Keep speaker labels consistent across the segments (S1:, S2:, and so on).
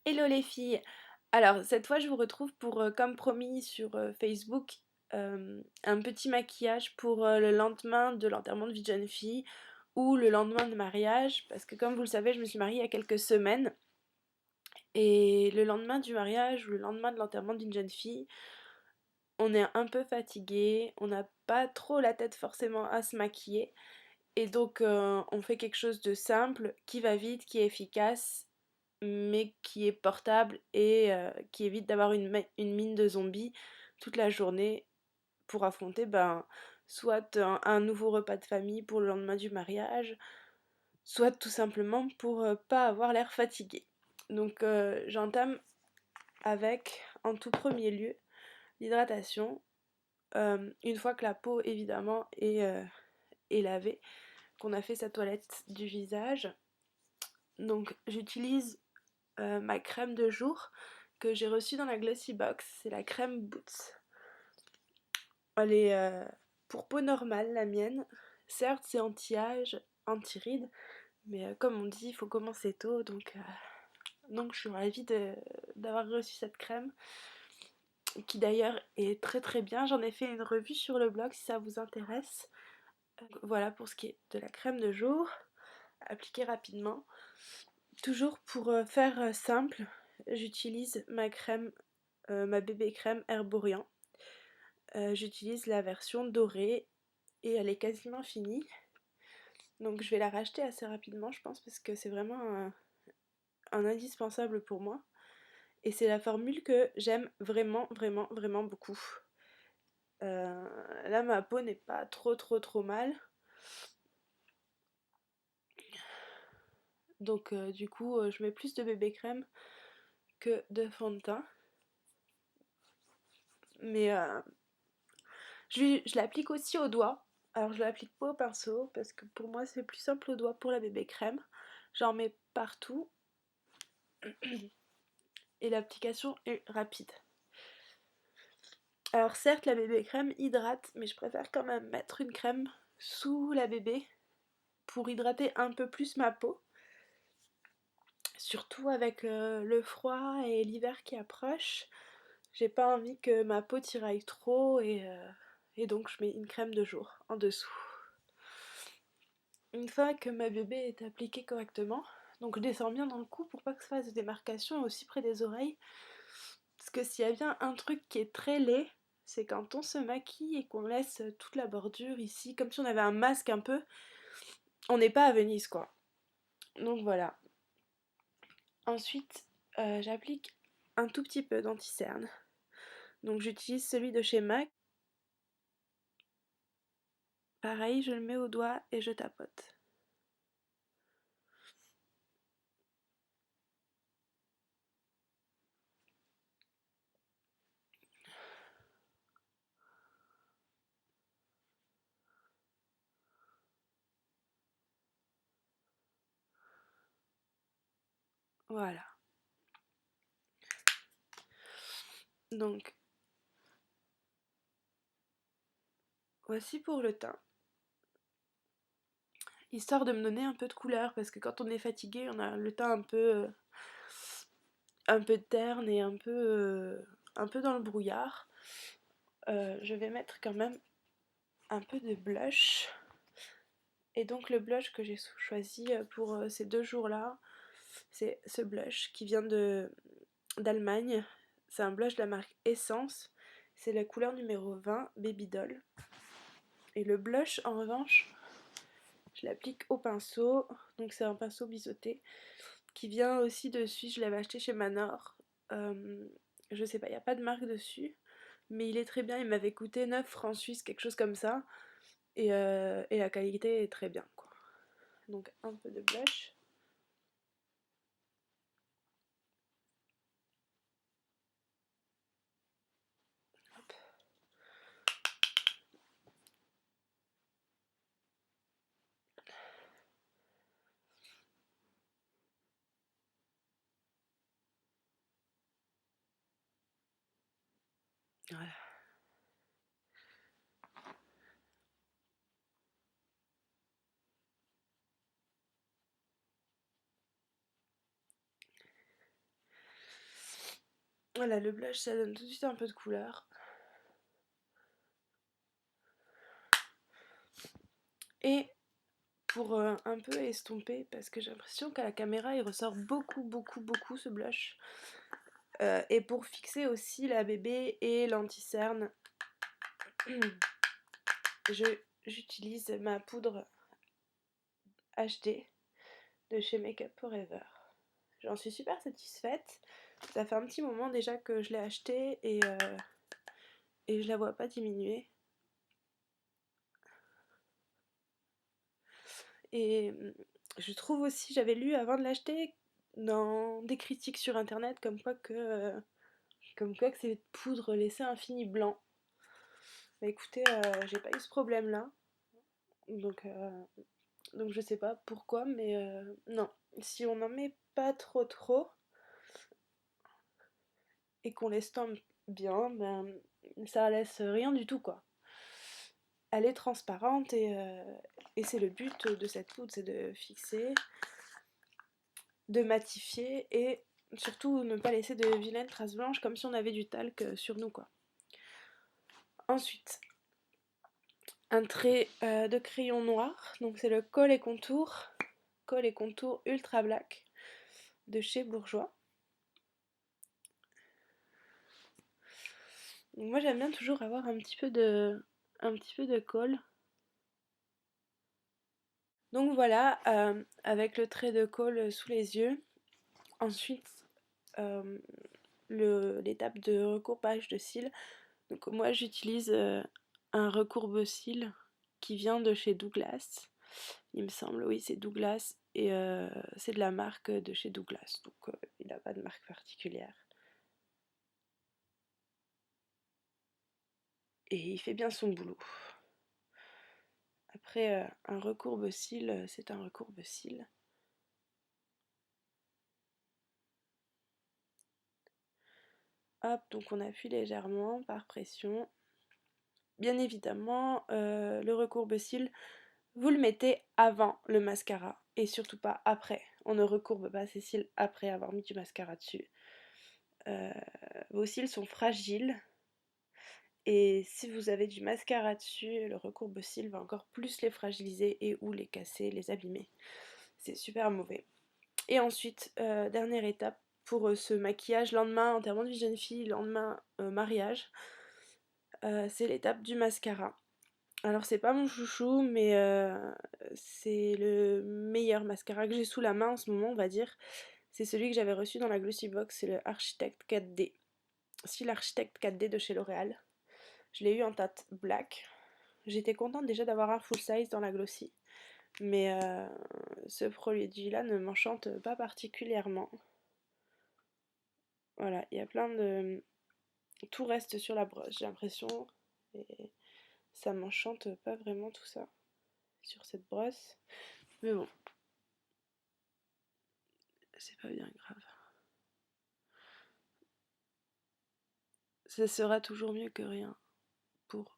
S1: Hello les filles! Alors cette fois je vous retrouve pour, comme promis sur Facebook, un petit maquillage pour le lendemain de l'enterrement de vie de jeune fille ou le lendemain de mariage parce que comme vous le savez je me suis mariée il y a quelques semaines et le lendemain du mariage ou le lendemain de l'enterrement d'une jeune fille on est un peu fatigué, on n'a pas trop la tête forcément à se maquiller et donc on fait quelque chose de simple, qui va vite, qui est efficace mais qui est portable et qui évite d'avoir une mine de zombie toute la journée pour affronter soit un nouveau repas de famille pour le lendemain du mariage, soit tout simplement pour pas avoir l'air fatigué. Donc j'entame avec en tout premier lieu l'hydratation. Une fois que la peau évidemment est lavée, qu'on a fait sa toilette du visage, donc j'utilise ma crème de jour que j'ai reçue dans la Glossy Box, c'est la crème Boots. Elle est pour peau normale, la mienne. Certes, c'est anti-âge, anti-rides, mais comme on dit, il faut commencer tôt, donc je suis ravie d'avoir reçu cette crème, qui d'ailleurs est très très bien. J'en ai fait une revue sur le blog si ça vous intéresse. Voilà pour ce qui est de la crème de jour, appliquée rapidement. Toujours pour faire simple, j'utilise ma crème, ma bébé crème Herborian. J'utilise la version dorée et elle est quasiment finie. Donc je vais la racheter assez rapidement je pense parce que c'est vraiment un indispensable pour moi. Et c'est la formule que j'aime vraiment vraiment vraiment beaucoup. Là ma peau n'est pas trop mal. Donc du coup je mets plus de bébé crème que de fond de teint. Mais je l'applique aussi au doigt. Alors je l'applique pas au pinceau parce que pour moi c'est plus simple au doigt pour la bébé crème. J'en mets partout et l'application est rapide. Alors certes la bébé crème hydrate, mais je préfère quand même mettre une crème sous la bébé pour hydrater un peu plus ma peau. Surtout avec le froid et l'hiver qui approche, j'ai pas envie que ma peau tiraille trop et donc je mets une crème de jour en dessous. Une fois que ma bébé est appliquée correctement, donc je descends bien dans le cou pour pas que ça fasse de démarcation et aussi près des oreilles. Parce que s'il y a bien un truc qui est très laid, c'est quand on se maquille et qu'on laisse toute la bordure ici, comme si on avait un masque un peu, on n'est pas à Venise quoi. Donc voilà. Ensuite, j'applique un tout petit peu d'anti-cerne. Donc j'utilise celui de chez MAC. Pareil, je le mets au doigt et je tapote. Voilà. Donc, voici pour le teint. Histoire de me donner un peu de couleur, parce que quand on est fatigué, on a le teint un peu terne et un peu dans le brouillard. Je vais mettre quand même un peu de blush. Et donc le blush que j'ai choisi pour ces 2 jours-là, c'est ce blush qui vient d'Allemagne. C'est un blush de la marque Essence. C'est la couleur numéro 20, Baby Doll. Et le blush, en revanche, je l'applique au pinceau. Donc c'est un pinceau biseauté qui vient aussi dessus. Je l'avais acheté chez Manor. Je sais pas, il n'y a pas de marque dessus. Mais il est très bien. Il m'avait coûté 9 francs suisses, quelque chose comme ça. Et la qualité est très bien, quoi. Donc un peu de blush. Hop. Voilà. Voilà, le blush, ça donne tout de suite un peu de couleur. Et pour un peu estomper, parce que j'ai l'impression qu'à la caméra, il ressort beaucoup ce blush. Et pour fixer aussi la bébé et l'anti-cerne, j'utilise ma poudre HD de chez Makeup Forever. J'en suis super satisfaite. Ça fait un petit moment déjà que je l'ai achetée et je la vois pas diminuer. Et je trouve aussi, j'avais lu avant de l'acheter dans des critiques sur internet comme quoi que cette poudre laissait un fini blanc. Bah écoutez, j'ai pas eu ce problème là. Donc je sais pas pourquoi, mais non. Si on n'en met pas trop et qu'on l'estompe bien, ben ça laisse rien du tout quoi. Elle est transparente et c'est le but de cette poudre, c'est de fixer, de matifier et surtout ne pas laisser de vilaines traces blanches comme si on avait du talc sur nous quoi. Ensuite, un trait de crayon noir, donc c'est le Kohl et Contour Ultra Black de chez Bourjois. Donc moi j'aime bien toujours avoir un petit peu de colle. Donc voilà, avec le trait de colle sous les yeux. Ensuite, l'étape de recourbage de cils. Donc moi j'utilise un recourbe-cils qui vient de chez Douglas. Il me semble, oui c'est Douglas et c'est de la marque de chez Douglas. Donc il n'a pas de marque particulière. Et il fait bien son boulot. Après, un recourbe-cils, c'est un recourbe-cils. Hop, donc on appuie légèrement par pression. Bien évidemment, le recourbe-cils, vous le mettez avant le mascara et surtout pas après. On ne recourbe pas ses cils après avoir mis du mascara dessus. Vos cils sont fragiles et si vous avez du mascara dessus, le recourbe-cils va encore plus les fragiliser et ou les casser, les abîmer. C'est super mauvais. Et ensuite, dernière étape pour ce maquillage lendemain enterrement de vie jeune fille, lendemain mariage, c'est l'étape du mascara. Alors c'est pas mon chouchou, mais c'est le meilleur mascara que j'ai sous la main en ce moment, on va dire. C'est celui que j'avais reçu dans la Glossy Box, c'est le Architect 4D. Si l'Architect 4D de chez L'Oréal. Je l'ai eu en teinte black. J'étais contente déjà d'avoir un full size dans la Glossy. Mais ce produit-là ne m'enchante pas particulièrement. Voilà, il y a plein de... Tout reste sur la brosse, j'ai l'impression. Et ça m'enchante pas vraiment tout ça sur cette brosse. Mais bon, c'est pas bien grave. Ça sera toujours mieux que rien pour...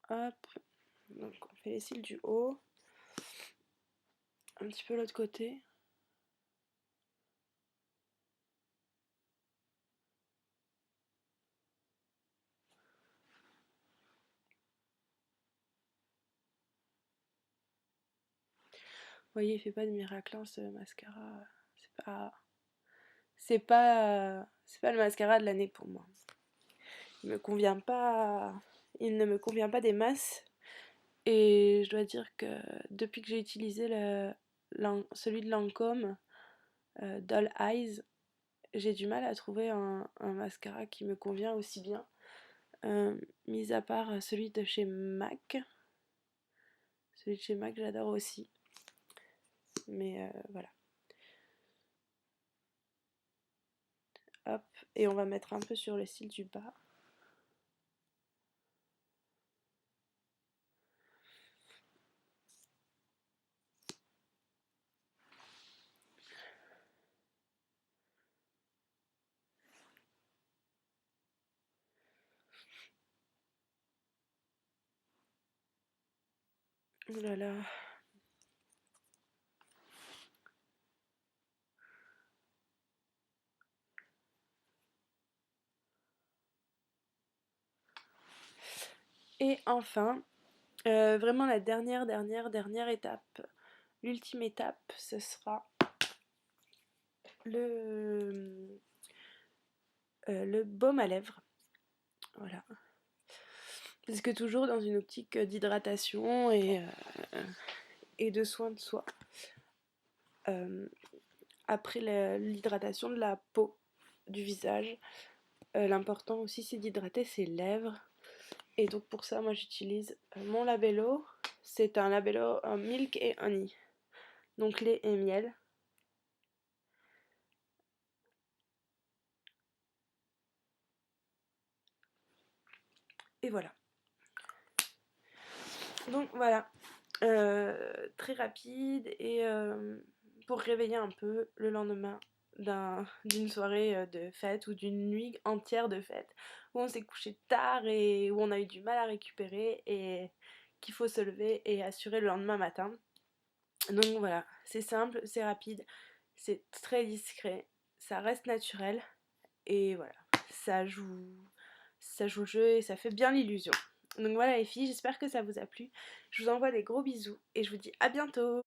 S1: Hop, donc on fait les cils du haut. Un petit peu l'autre côté. Vous voyez, il fait pas de miracle, hein, ce mascara. C'est pas... C'est pas le mascara de l'année pour moi. Il me convient pas... Il ne me convient pas des masses. Et je dois dire que depuis que j'ai utilisé celui de Lancôme, Doll Eyes, j'ai du mal à trouver un mascara qui me convient aussi bien. Mis à part celui de chez MAC. Celui de chez MAC, j'adore aussi. Mais voilà. Hop, et on va mettre un peu sur le cil du bas. Oh là là. Et enfin, vraiment la dernière étape, l'ultime étape, ce sera le, le baume à lèvres. Voilà. Parce que toujours dans une optique d'hydratation et de soin de soi. Euh, Après l'hydratation de la peau, du visage, l'important aussi c'est d'hydrater ses lèvres. Et donc pour ça, moi j'utilise mon labello. C'est un labello milk et honey. Donc lait et miel. Et voilà. Donc voilà. Très rapide et pour réveiller un peu le lendemain d'une soirée de fête ou d'une nuit entière de fête où on s'est couché tard et où on a eu du mal à récupérer et qu'il faut se lever et assurer le lendemain matin. Donc voilà, c'est simple, c'est rapide, c'est très discret, ça reste naturel et voilà, ça joue, ça joue le jeu et ça fait bien l'illusion. Donc voilà les filles, j'espère que ça vous a plu. Je vous envoie des gros bisous et je vous dis à bientôt.